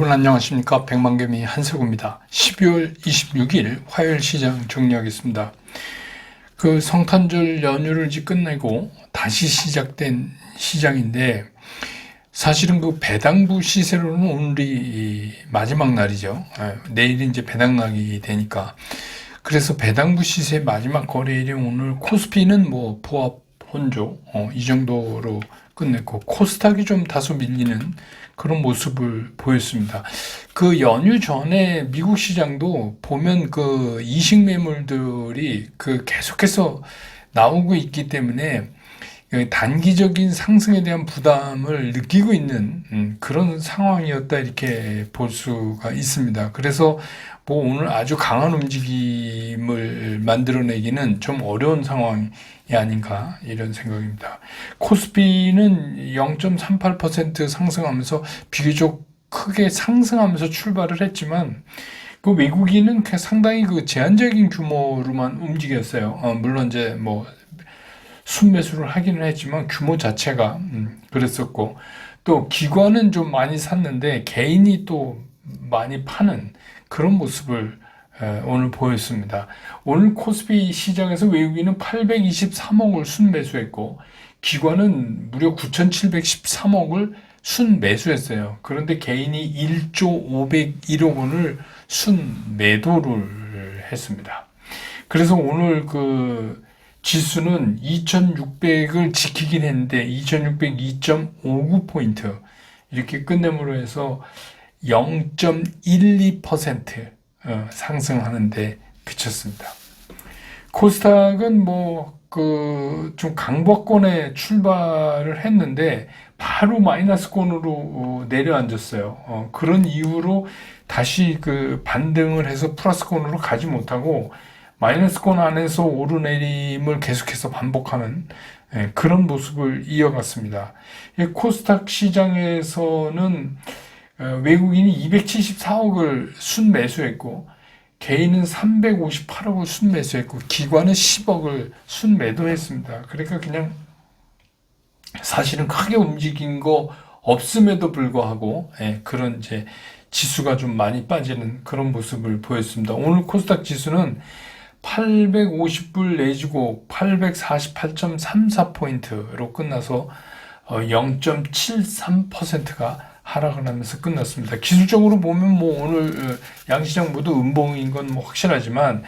여러분 안녕하십니까. 백만개미 한세구입니다. 12월 26일 화요일 시장 정리하겠습니다. 그 성탄절 연휴를 이제 끝내고 다시 시작된 시장인데 사실은 그 배당부 시세로는 오늘이 마지막 날이죠. 내일이 이제 배당락이 되니까. 그래서 배당부 시세 마지막 거래일이 오늘 코스피는 뭐 보합 혼조 이 정도로 끝냈고 코스닥이 좀 다소 밀리는 그런 모습을 보였습니다. 그 연휴 전에 미국 시장도 보면 그 이식 매물들이 그 계속해서 나오고 있기 때문에 단기적인 상승에 대한 부담을 느끼고 있는 그런 상황이었다 이렇게 볼 수가 있습니다. 그래서 뭐 오늘 아주 강한 움직임을 만들어내기는 좀 어려운 상황이 아닌가 이런 생각입니다. 코스피는 0.38% 상승하면서 비교적 크게 상승하면서 출발을 했지만 그 외국인은 상당히 그 제한적인 규모로만 움직였어요. 물론 이제 뭐 순매수를 하기는 했지만 규모 자체가 그랬었고 또 기관은 좀 많이 샀는데 개인이 또 많이 파는 그런 모습을 오늘 보였습니다. 오늘 코스피 시장에서 외국인은 823억을 순매수했고 기관은 무려 9,713억을 순매수했어요. 그런데 개인이 1조 501억 원을 순매도를 했습니다. 그래서 오늘 그 지수는 2600을 지키긴 했는데 2602.59포인트 이렇게 끝냄으로 해서 0.12% 상승하는데 그쳤습니다. 코스닥은 뭐 그 좀 강보권에 출발을 했는데 바로 마이너스권으로 내려앉았어요. 그런 이유로 다시 그 반등을 해서 플러스권으로 가지 못하고 마이너스권 안에서 오르내림을 계속해서 반복하는 그런 모습을 이어갔습니다. 코스닥 시장에서는 외국인이 274억을 순매수했고 개인은 358억을 순매수했고 기관은 10억을 순매도했습니다. 그러니까 그냥 사실은 크게 움직인 거 없음에도 불구하고 그런 이제 지수가 좀 많이 빠지는 그런 모습을 보였습니다. 오늘 코스닥 지수는 850불 내주고 848.34포인트로 끝나서 0.73%가 하락을 하면서 끝났습니다. 기술적으로 보면 뭐 오늘 양시장 모두 음봉인 건 뭐 확실하지만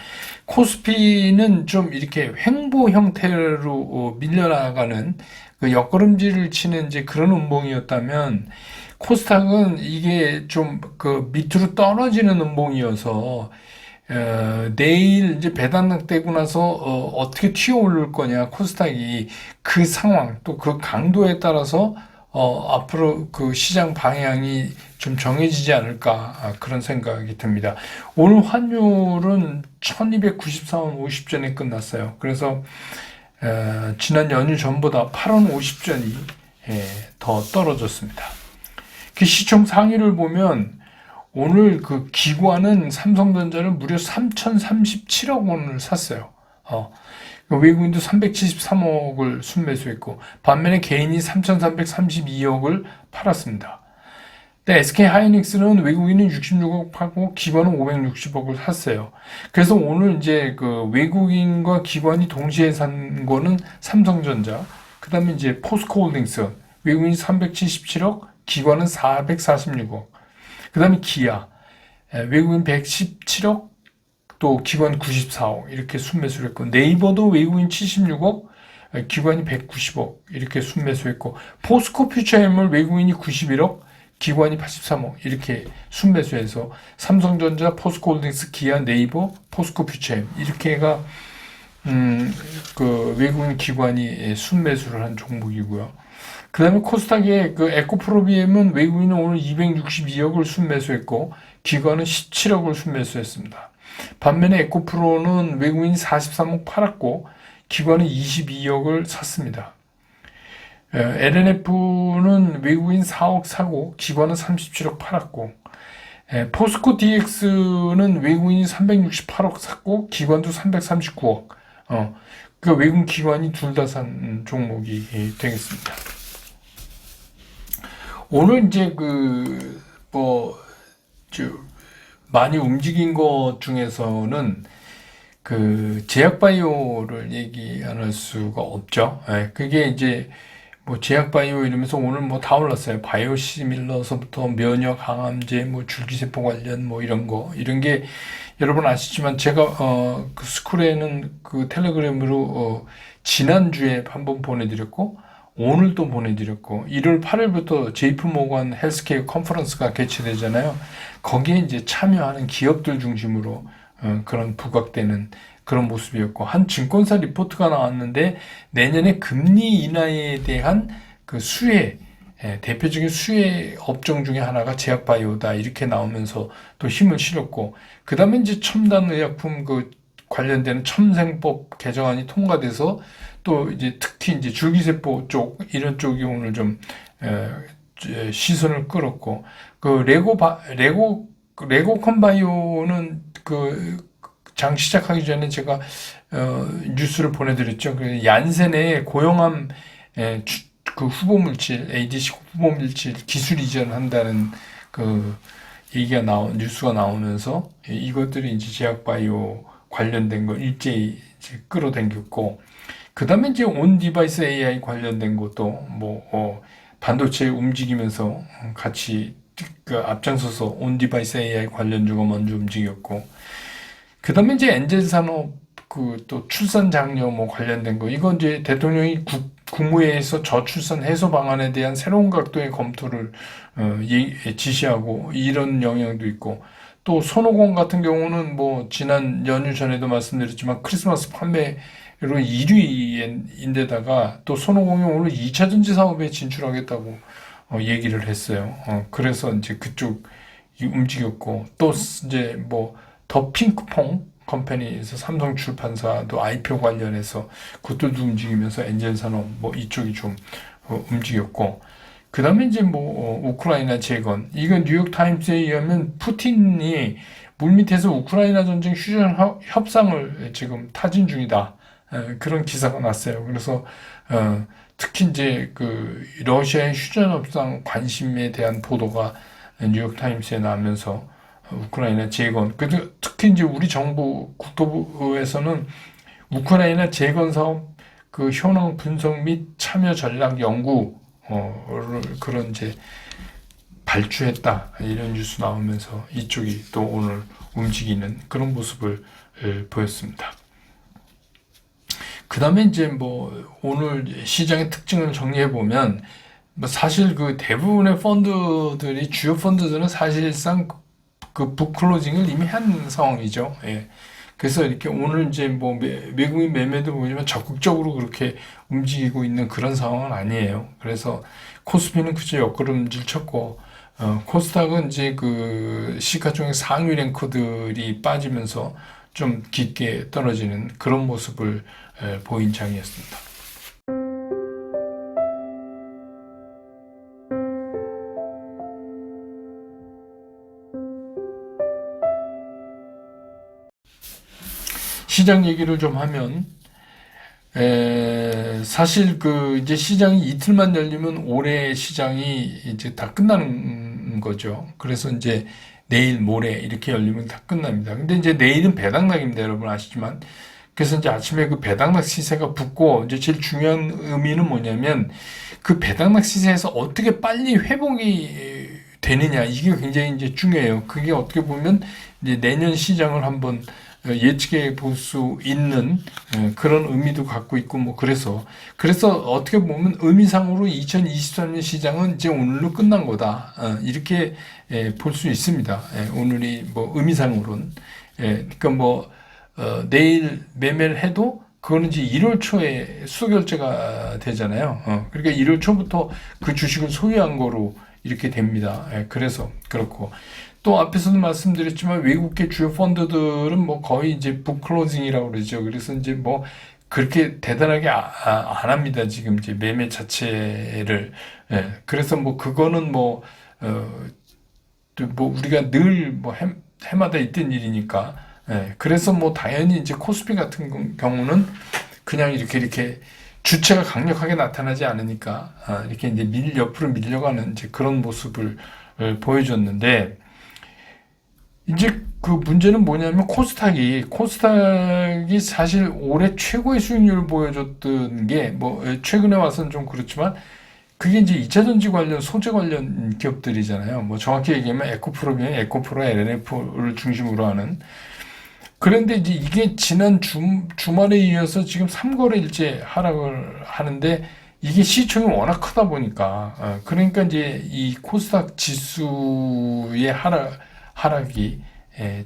코스피는 좀 이렇게 횡보 형태로 밀려나가는 그 옆걸음질을 치는 이제 그런 음봉이었다면 코스닥은 이게 좀 그 밑으로 떨어지는 음봉이어서 내일 이제 배당락 되고 나서 어떻게 튀어 오를 거냐 코스닥이 그 상황 또 그 강도에 따라서 앞으로 그 시장 방향이 좀 정해지지 않을까 그런 생각이 듭니다. 오늘 환율은 1294원 50전에 끝났어요. 그래서 지난 연휴 전보다 8원 50전이 더 떨어졌습니다. 그 시총 상위를 보면 오늘 그 기관은 삼성전자를 무려 3,037억 원을 샀어요. 외국인도 373억을 순매수했고 반면에 개인이 3,332억을 팔았습니다. 근데 SK하이닉스는 외국인은 66억 팔고 기관은 560억을 샀어요. 그래서 오늘 이제 그 외국인과 기관이 동시에 산 거는 삼성전자, 그 다음에 이제 포스코홀딩스, 외국인이 377억, 기관은 446억. 그 다음에 기아, 외국인 117억, 또 기관 94억 이렇게 순매수를 했고 네이버도 외국인 76억, 기관이 190억 이렇게 순매수했고 포스코 퓨처엠을 외국인이 91억, 기관이 83억 이렇게 순매수해서 삼성전자, 포스코홀딩스, 기아, 네이버, 포스코 퓨처엠 이렇게가 그 외국인 기관이 순매수를 한 종목이고요. 그 다음에 코스닥의 그 에코프로비엠은 외국인은 오늘 262억을 순매수했고 기관은 17억을 순매수했습니다. 반면에 에코프로는 외국인이 43억 팔았고 기관은 22억을 샀습니다. LNF는 외국인 4억 사고 기관은 37억 팔았고 포스코 DX는 외국인이 368억 샀고 기관도 339억 그 외국 기관이 둘 다 산 종목이 되겠습니다. 오늘 이제 뭐 저 많이 움직인 것 중에서는 그 제약바이오를 얘기 안 할 수가 없죠. 예, 그게 이제 뭐 제약바이오 이러면서 오늘 뭐 다 올랐어요. 바이오시밀러서부터 면역 항암제, 뭐 줄기세포 관련 뭐 이런 거 이런 게 여러분 아시지만 제가 그 스쿨에는 그 텔레그램으로 지난주에 한번 보내드렸고 오늘 또 보내드렸고 1월 8일부터 JP 모건 헬스케어 컨퍼런스가 개최되잖아요. 거기에 이제 참여하는 기업들 중심으로 그런 부각되는 그런 모습이었고 한 증권사 리포트가 나왔는데 내년에 금리 인하에 대한 그 수혜 대표적인 수혜 업종 중에 하나가 제약바이오다 이렇게 나오면서 또 힘을 실었고 그 다음에 이제 첨단의약품 그 관련되는 첨생법 개정안이 통과돼서 또 이제 특히 이제 줄기세포 쪽 이런 쪽이 오늘 좀 시선을 끌었고 그 레고컨 바이오는 그 장 시작하기 전에 제가 뉴스를 보내드렸죠. 그 얀센의 고용암 그 후보물질 ADC 후보물질 기술 이전한다는 그 얘기가 뉴스가 나오면서 이것들이 이제 제약바이오 관련된 거 일제히 이제 끌어당겼고 그 다음에 이제 온 디바이스 AI 관련된 것도 뭐 반도체 움직이면서 같이 그 앞장서서 온 디바이스 AI 관련주가 먼저 움직였고 그 다음에 이제 엔젤 산업 그 또 출산 장려 뭐 관련된 거 이건 이제 대통령이 국무회의에서 저출산 해소 방안에 대한 새로운 각도의 검토를 지시하고 이런 영향도 있고 또 손오공 같은 경우는 뭐 지난 연휴 전에도 말씀드렸지만 크리스마스 판매로 1위인데다가 또 손오공이 오늘 2차 전지 사업에 진출하겠다고 얘기를 했어요. 그래서 이제 그쪽 움직였고 또 이제 뭐 더 핑크퐁 컴퍼니에서 삼성 출판사도 IPO 관련해서 그것들도 움직이면서 엔젤 산업 뭐 이쪽이 좀 움직였고 그 다음에 이제 뭐 우크라이나 재건 이건 뉴욕 타임스에 의하면 푸틴이 물밑에서 우크라이나 전쟁 휴전 협상을 지금 타진 중이다 그런 기사가 났어요. 그래서 특히 이제 그 러시아의 휴전 협상 관심에 대한 보도가 뉴욕 타임스에 나오면서 우크라이나 재건, 특히 이제 우리 정부 국토부에서는 우크라이나 재건 사업 그 현황 분석 및 참여 전략 연구를 그런 이제 발주했다 이런 뉴스 나오면서 이쪽이 또 오늘 움직이는 그런 모습을 보였습니다. 그 다음에 이제 뭐 오늘 시장의 특징을 정리해 보면 뭐 사실 그 대부분의 펀드들이 주요 펀드들은 사실상 그 북클로징을 이미 한 상황이죠. 예. 그래서 이렇게 오늘 이제 뭐 외국인 매매도 보지만 적극적으로 그렇게 움직이고 있는 그런 상황은 아니에요. 그래서 코스피는 그저 옆걸음질 쳤고 코스닥은 이제 그 시가총액 상위 랭커들이 빠지면서 좀 깊게 떨어지는 그런 모습을 보인 장이었습니다. 시장 얘기를 좀 하면 사실 그 이제 시장이 이틀만 열리면 올해 시장이 이제 다 끝나는 거죠. 그래서 이제 내일 모레 이렇게 열리면 다 끝납니다. 근데 이제 내일은 배당락입니다. 여러분 아시지만. 그래서 이제 아침에 그 배당락 시세가 붙고 이제 제일 중요한 의미는 뭐냐면 그 배당락 시세에서 어떻게 빨리 회복이 되느냐 이게 굉장히 이제 중요해요. 그게 어떻게 보면 이제 내년 시장을 한번 예측해 볼 수 있는 그런 의미도 갖고 있고 뭐 그래서 어떻게 보면 의미상으로 2023년 시장은 이제 오늘로 끝난 거다 이렇게 볼 수 있습니다. 오늘이 뭐 의미상으로는 그러니까 뭐 내일 매매를 해도 그거는 이제 1월 초에 수결제가 되잖아요. 그러니까 1월 초부터 그 주식을 소유한 거로 이렇게 됩니다. 그래서 그렇고 또 앞에서도 말씀드렸지만 외국계 주요 펀드들은 뭐 거의 이제 북클로징이라고 그러죠. 그래서 이제 뭐 그렇게 대단하게 안 합니다. 지금 이제 매매 자체를. 그래서 뭐 그거는 뭐 우리가 늘 뭐 해마다 있던 일이니까. 그래서 뭐 당연히 이제 코스피 같은 경우는 그냥 이렇게 주체가 강력하게 나타나지 않으니까 이렇게 이제 옆으로 밀려가는 이제 그런 모습을 보여줬는데 이제 그 문제는 뭐냐면 코스닥이 사실 올해 최고의 수익률을 보여줬던 게 뭐 최근에 와서는 좀 그렇지만 그게 이제 2차 전지 관련 소재 관련 기업들이잖아요. 뭐 정확히 얘기하면 에코프로면 에코프로 LNF를 중심으로 하는. 그런데 이제 이게 지난 주말에 이어서 지금 3거래일째 하락을 하는데 이게 시총이 워낙 크다 보니까 그러니까 이제 이 코스닥 지수의 하락이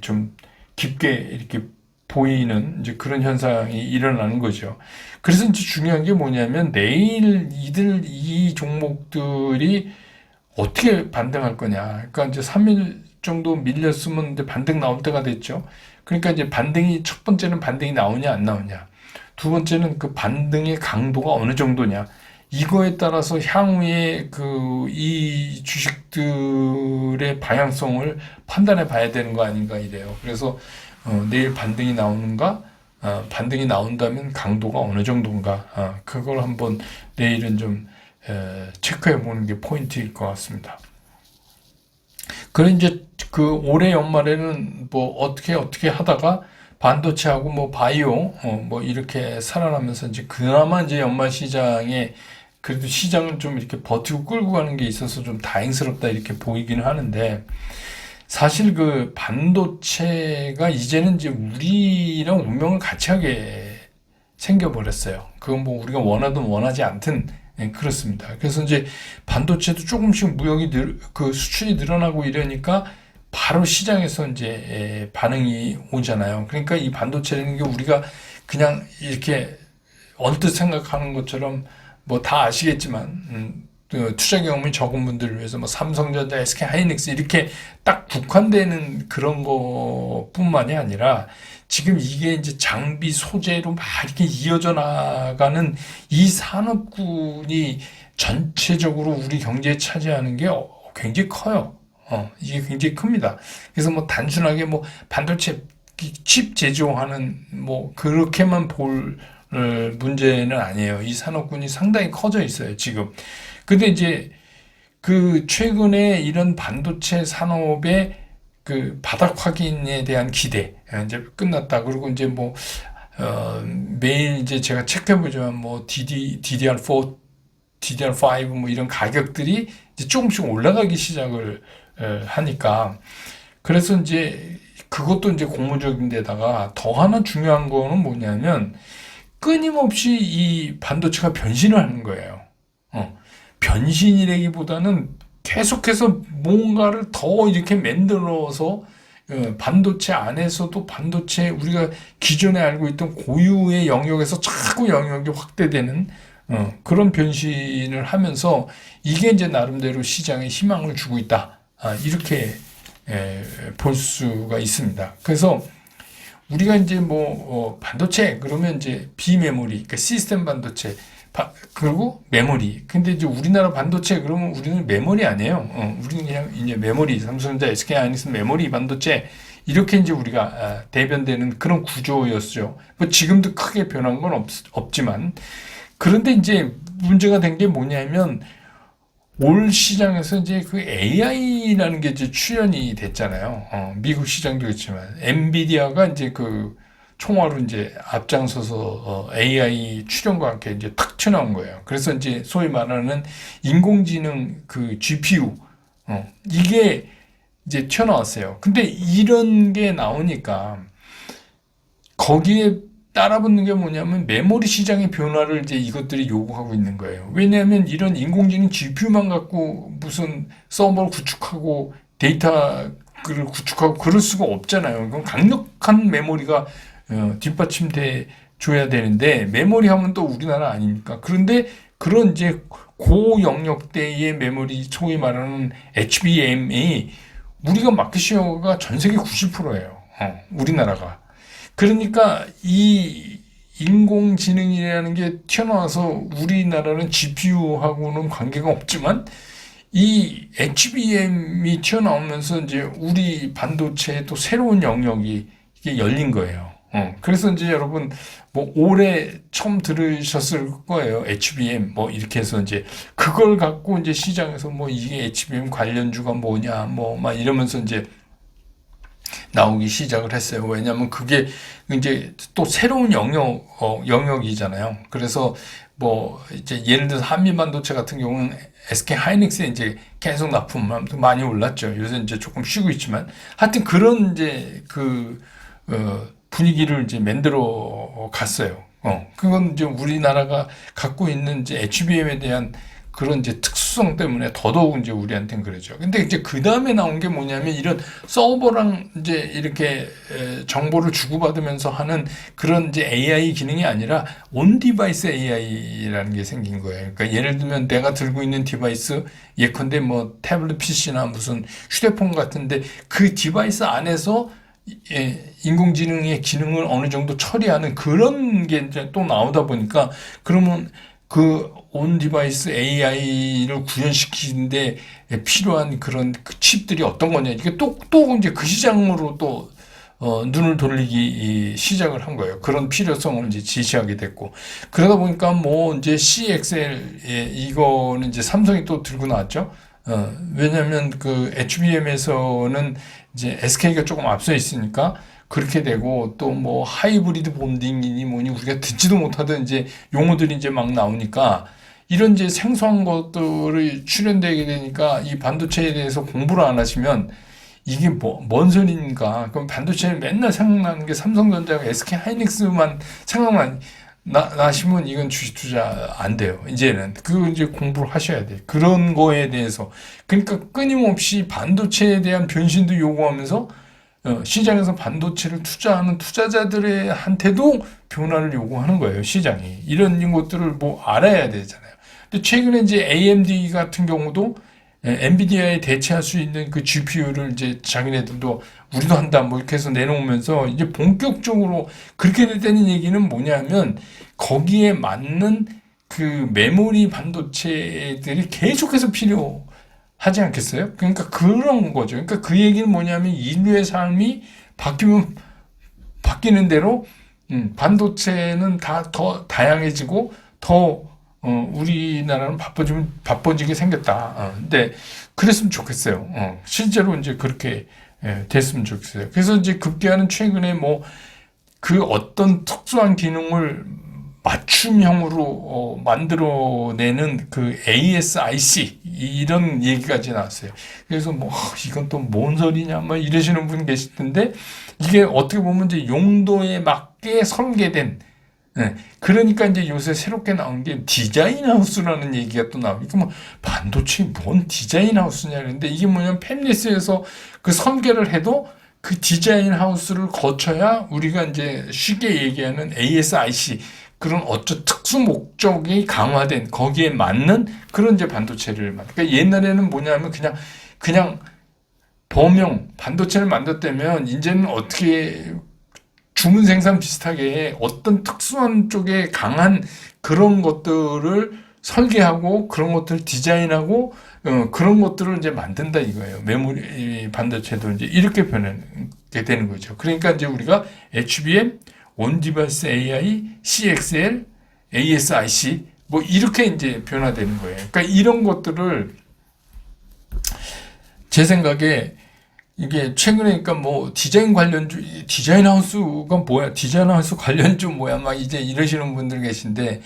좀 깊게 이렇게 보이는 이제 그런 현상이 일어나는 거죠. 그래서 이제 중요한 게 뭐냐면 내일 이 종목들이 어떻게 반등할 거냐. 그러니까 이제 3일 정도 밀렸으면 이제 반등 나올 때가 됐죠. 그러니까 이제 첫 번째는 반등이 나오냐 안 나오냐. 두 번째는 그 반등의 강도가 어느 정도냐. 이거에 따라서 향후에 이 주식들의 방향성을 판단해 봐야 되는 거 아닌가 이래요. 그래서 내일 반등이 나오는가, 반등이 나온다면 강도가 어느 정도인가, 그걸 한번 내일은 좀 체크해 보는 게 포인트일 것 같습니다. 그래 이제 그 올해 연말에는 뭐 어떻게 하다가 반도체하고 뭐 바이오 뭐 이렇게 살아나면서 이제 그나마 이제 연말 시장에 그래도 시장을 좀 이렇게 버티고 끌고 가는 게 있어서 좀 다행스럽다 이렇게 보이기는 하는데 사실 그 반도체가 이제는 이제 우리랑 운명을 같이 하게 생겨버렸어요. 그건 뭐 우리가 원하든 원하지 않든 그렇습니다. 그래서 이제 반도체도 조금씩 그 수출이 늘어나고 이러니까 바로 시장에서 이제 반응이 오잖아요. 그러니까 이 반도체라는 게 우리가 그냥 이렇게 언뜻 생각하는 것처럼 뭐 다 아시겠지만 투자 경험이 적은 분들을 위해서 뭐 삼성전자, SK하이닉스 이렇게 딱 국한되는 그런 거뿐만이 아니라 지금 이게 이제 장비 소재로 막 이렇게 이어져 나가는 이 산업군이 전체적으로 우리 경제에 차지하는 게 굉장히 커요. 이게 굉장히 큽니다. 그래서 뭐 단순하게 뭐 반도체 칩 제조하는 뭐 그렇게만 볼 문제는 아니에요. 이 산업군이 상당히 커져 있어요, 지금. 근데 이제 그 최근에 이런 반도체 산업의 그 바닥 확인에 대한 기대 이제 끝났다. 그리고 이제 뭐 매일 이제 제가 체크해보지만 뭐 DDR4, DDR5 뭐 이런 가격들이 이제 조금씩 올라가기 시작을 하니까 그래서 이제 그것도 이제 고무적인 데다가 더 하나 중요한 거는 뭐냐면 끊임없이 이 반도체가 변신을 하는 거예요. 변신이라기보다는 계속해서 뭔가를 더 이렇게 만들어서 반도체 안에서도 반도체 우리가 기존에 알고 있던 고유의 영역에서 자꾸 영역이 확대되는 그런 변신을 하면서 이게 이제 나름대로 시장에 희망을 주고 있다. 이렇게 볼 수가 있습니다. 그래서 우리가 이제 뭐 반도체 그러면 이제 비메모리, 그러니까 시스템 반도체 그리고 메모리. 근데 이제 우리나라 반도체 그러면 우리는 메모리 아니에요. 우리는 그냥 이제 메모리, 삼성전자, SK하이닉스 메모리 반도체 이렇게 이제 우리가 대변되는 그런 구조였죠. 뭐 지금도 크게 변한 건 없지만 그런데 이제 문제가 된 게 뭐냐면 올 시장에서 이제 그 AI라는 게 이제 출현이 됐잖아요. 미국 시장도 그렇지만 엔비디아가 이제 그 총괄로 이제 앞장서서 AI 출현과 함께 이제 탁 튀어나온 거예요. 그래서 이제 소위 말하는 인공지능 그 GPU 이게 이제 튀어나왔어요. 근데 이런 게 나오니까 거기에 따라붙는 게 뭐냐면 메모리 시장의 변화를 이제 이것들이 요구하고 있는 거예요. 왜냐하면 이런 인공지능 GPU만 갖고 무슨 서버를 구축하고 데이터를 구축하고 그럴 수가 없잖아요. 그건 강력한 메모리가 뒷받침돼 줘야 되는데 메모리 하면 또 우리나라 아닙니까? 그런데 그런 이제 고영역대의 메모리 소위 말하는 HBM이 우리가 마켓시어가 전 세계 90%예요. 우리나라가. 그러니까 이 인공지능이라는 게 튀어나와서 우리나라는 GPU하고는 관계가 없지만 이 HBM이 튀어나오면서 이제 우리 반도체에 또 새로운 영역이 이게 열린 거예요. 그래서 이제 여러분 뭐 올해 처음 들으셨을 거예요. HBM 뭐 이렇게 해서 이제 그걸 갖고 이제 시장에서 뭐 이게 HBM 관련주가 뭐냐 뭐 막 이러면서 이제 나오기 시작을 했어요. 왜냐하면 그게 이제 또 새로운 영역이잖아요. 그래서 뭐 이제 예를 들어서 한미 반도체 같은 경우는 SK 하이닉스에 이제 계속 납품만 많이 올랐죠. 요새 이제 조금 쉬고 있지만 하여튼 그런 이제 분위기를 이제 만들어 갔어요. 그건 이제 우리나라가 갖고 있는 이제 HBM에 대한 그런 이제 특수성 때문에 더더욱 이제 우리한테는 그러죠. 근데 이제 그 다음에 나온 게 뭐냐면 이런 서버랑 이제 이렇게 정보를 주고받으면서 하는 그런 이제 AI 기능이 아니라 온 디바이스 AI라는 게 생긴 거예요. 그러니까 예를 들면 내가 들고 있는 디바이스 예컨대 뭐 태블릿 PC나 무슨 휴대폰 같은데 그 디바이스 안에서 인공지능의 기능을 어느 정도 처리하는 그런 게 이제 또 나오다 보니까 그러면 그 온 디바이스 AI를 구현시키는데 필요한 그런 그 칩들이 어떤 거냐. 이게 또 이제 그 시장으로 또 눈을 돌리기 시작을 한 거예요. 그런 필요성을 이제 지시하게 됐고. 그러다 보니까 뭐 이제 CXL, 이거는 이제 삼성이 또 들고 나왔죠. 왜냐면 그 HBM에서는 이제 SK가 조금 앞서 있으니까 그렇게 되고 또 뭐 하이브리드 본딩이니 뭐니 우리가 듣지도 못하던 이제 용어들이 이제 막 나오니까 이런 이제 생소한 것들이 출현되게 되니까 이 반도체에 대해서 공부를 안 하시면 이게 뭔 소리인가? 그럼 반도체에 맨날 생각나는 게 삼성전자가 SK 하이닉스만 나시면 이건 주식 투자 안 돼요. 이제는 그거 이제 공부를 하셔야 돼. 그런 거에 대해서 그러니까 끊임없이 반도체에 대한 변신도 요구하면서 시장에서 반도체를 투자하는 투자자들한테도 변화를 요구하는 거예요. 시장이 이런 것들을 뭐 알아야 되잖아요. 근데 최근에 이제 AMD 같은 경우도 엔비디아에 대체할 수 있는 그 GPU를 이제 자기네들도 우리도 한다 뭐 이렇게 해서 내놓으면서 이제 본격적으로 그렇게 됐다는 얘기는 뭐냐면 거기에 맞는 그 메모리 반도체들이 계속해서 필요하지 않겠어요? 그러니까 그런 거죠. 그러니까 그 얘기는 뭐냐면 인류의 삶이 바뀌는 대로 반도체는 다 더 다양해지고 더 우리나라는 바빠지게 생겼다. 근데 그랬으면 좋겠어요. 실제로 이제 그렇게 됐으면 좋겠어요. 그래서 이제 급기야는 최근에 뭐 그 어떤 특수한 기능을 맞춤형으로 만들어내는 그 ASIC 이런 얘기까지 나왔어요. 그래서 뭐 이건 또 뭔 소리냐 뭐 이러시는 분 계실 텐데 이게 어떻게 보면 이제 용도에 맞게 설계된 그러니까 이제 요새 새롭게 나온 게 디자인 하우스라는 얘기가 또 나오니까 뭐 반도체 뭔 디자인 하우스냐 그런데 이게 뭐냐면 팹리스에서 그 설계를 해도 그 디자인 하우스를 거쳐야 우리가 이제 쉽게 얘기하는 ASIC 그런 어쩌 특수 목적이 강화된 거기에 맞는 그런 이제 반도체를 그러니까 옛날에는 뭐냐면 그냥 범용 반도체를 만들었다면 이제는 어떻게 주문 생산 비슷하게 어떤 특수한 쪽에 강한 그런 것들을 설계하고 그런 것들을 디자인하고 그런 것들을 이제 만든다 이거예요. 메모리 반도체도 이제 이렇게 변하게 되는 거죠. 그러니까 이제 우리가 HBM, 온디바이스 AI, CXL, ASIC 뭐 이렇게 이제 변화되는 거예요. 그러니까 이런 것들을 제 생각에 이게 최근에 그러니까 뭐 디자인 하우스가 뭐야? 디자인 하우스 관련주 뭐야? 막 이제 이러시는 분들 계신데,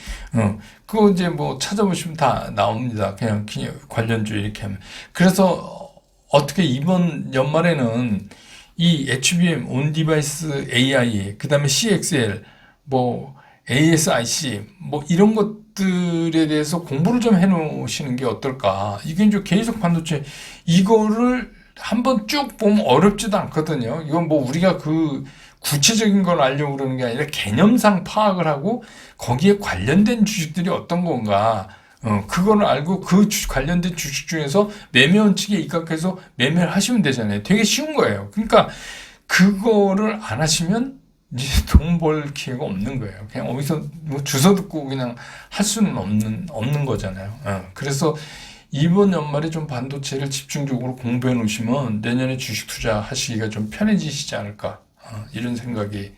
그거 이제 뭐 찾아보시면 다 나옵니다. 그냥 관련주 이렇게 하면. 그래서 어떻게 이번 연말에는 이 HBM, 온디바이스 AI, 그 다음에 CXL, 뭐 ASIC, 뭐 이런 것들에 대해서 공부를 좀 해놓으시는 게 어떨까? 이게 이제 계속 반도체 이거를 한번 쭉 보면 어렵지도 않거든요. 이건 뭐 우리가 그 구체적인 걸 알려고 그러는 게 아니라 개념상 파악을 하고 거기에 관련된 주식들이 어떤 건가, 그거를 알고 그 관련된 주식 중에서 매매 원칙에 입각해서 매매를 하시면 되잖아요. 되게 쉬운 거예요. 그러니까 그거를 안 하시면 이제 돈 벌 기회가 없는 거예요. 그냥 어디서 뭐 주워 듣고 그냥 할 수는 없는 거잖아요. 그래서 이번 연말에 좀 반도체를 집중적으로 공부해 놓으시면 내년에 주식 투자하시기가 좀 편해지시지 않을까 이런 생각이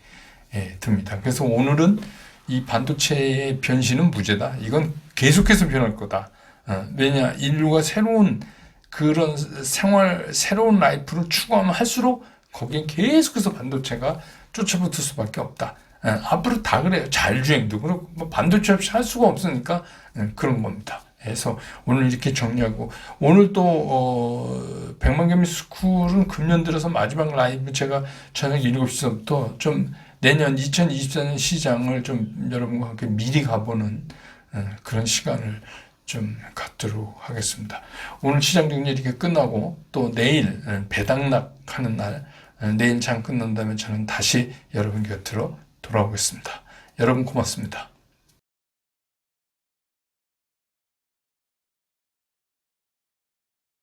듭니다. 그래서 오늘은 이 반도체의 변신은 무죄다. 이건 계속해서 변할 거다. 왜냐 인류가 새로운 그런 새로운 라이프를 추구하면 할수록 거긴 계속해서 반도체가 쫓아붙을 수밖에 없다. 앞으로 다 그래요. 자율주행도 그렇고 뭐 반도체 없이 할 수가 없으니까 그런 겁니다. 그래서 오늘 이렇게 정리하고 오늘 또 100만 개미 스쿨은 금년 들어서 마지막 라이브 제가 저녁 7시부터 좀 내년 2024년 시장을 좀 여러분과 함께 미리 가보는 그런 시간을 좀 갖도록 하겠습니다. 오늘 시장 정리 이렇게 끝나고 또 내일 배당락 하는 날 내일 장 끝난 다음에 저는 다시 여러분 곁으로 돌아오겠습니다. 여러분 고맙습니다.